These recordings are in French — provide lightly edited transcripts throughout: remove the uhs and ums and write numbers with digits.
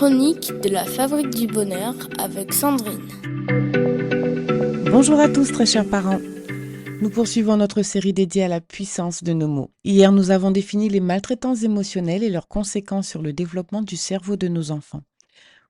chroniques de la Fabrique du Bonheur avec Sandrine. Bonjour à tous très chers parents. Nous poursuivons notre série dédiée à la puissance de nos mots. Hier, nous avons défini les maltraitances émotionnelles et leurs conséquences sur le développement du cerveau de nos enfants.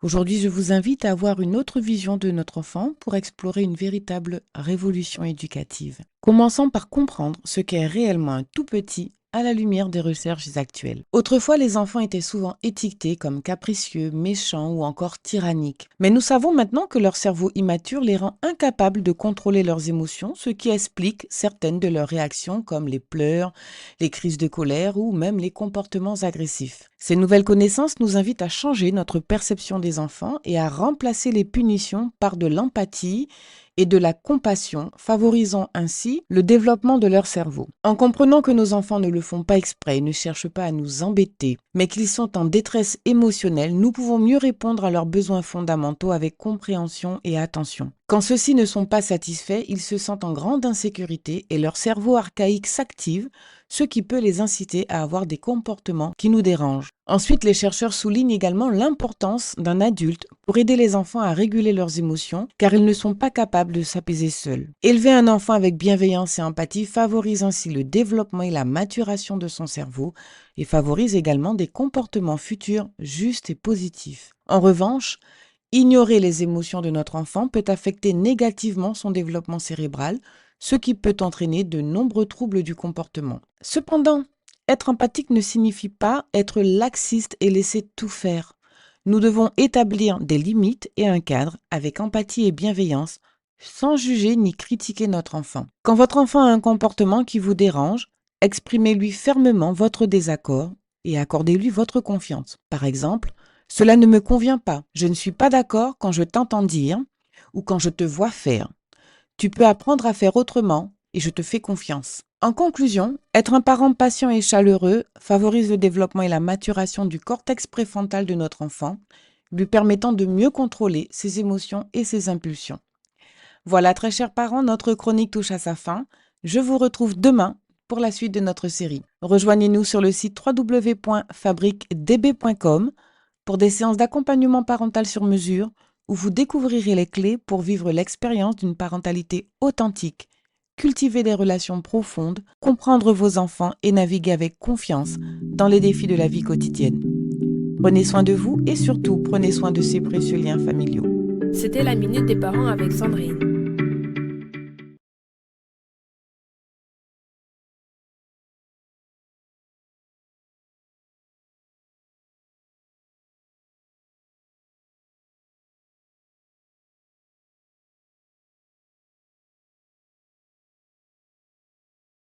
Aujourd'hui, je vous invite à avoir une autre vision de notre enfant pour explorer une véritable révolution éducative. Commençons par comprendre ce qu'est réellement un tout petit à la lumière des recherches actuelles. Autrefois, les enfants étaient souvent étiquetés comme capricieux, méchants ou encore tyranniques. Mais nous savons maintenant que leur cerveau immature les rend incapables de contrôler leurs émotions, ce qui explique certaines de leurs réactions comme les pleurs, les crises de colère ou même les comportements agressifs. Ces nouvelles connaissances nous invitent à changer notre perception des enfants et à remplacer les punitions par de l'empathie et de la compassion, favorisant ainsi le développement de leur cerveau. En comprenant que nos enfants ne le font pas exprès et ne cherchent pas à nous embêter, mais qu'ils sont en détresse émotionnelle, nous pouvons mieux répondre à leurs besoins fondamentaux avec compréhension et attention. Quand ceux-ci ne sont pas satisfaits, ils se sentent en grande insécurité et leur cerveau archaïque s'active, ce qui peut les inciter à avoir des comportements qui nous dérangent. Ensuite, les chercheurs soulignent également l'importance d'un adulte pour aider les enfants à réguler leurs émotions, car ils ne sont pas capables de s'apaiser seuls. Élever un enfant avec bienveillance et empathie favorise ainsi le développement et la maturation de son cerveau et favorise également des comportements futurs justes et positifs. En revanche, ignorer les émotions de notre enfant peut affecter négativement son développement cérébral, ce qui peut entraîner de nombreux troubles du comportement. Cependant, être empathique ne signifie pas être laxiste et laisser tout faire. Nous devons établir des limites et un cadre avec empathie et bienveillance, sans juger ni critiquer notre enfant. Quand votre enfant a un comportement qui vous dérange, exprimez-lui fermement votre désaccord et accordez-lui votre confiance. Par exemple, « Cela ne me convient pas. Je ne suis pas d'accord quand je t'entends dire ou quand je te vois faire. Tu peux apprendre à faire autrement et je te fais confiance. » En conclusion, être un parent patient et chaleureux favorise le développement et la maturation du cortex préfrontal de notre enfant, lui permettant de mieux contrôler ses émotions et ses impulsions. Voilà, très chers parents, notre chronique touche à sa fin. Je vous retrouve demain pour la suite de notre série. Rejoignez-nous sur le site www.fabriquedb.com pour des séances d'accompagnement parental sur mesure où vous découvrirez les clés pour vivre l'expérience d'une parentalité authentique, cultiver des relations profondes, comprendre vos enfants et naviguer avec confiance dans les défis de la vie quotidienne. Prenez soin de vous et surtout prenez soin de ces précieux liens familiaux. C'était la Minute des Parents avec Sandrine.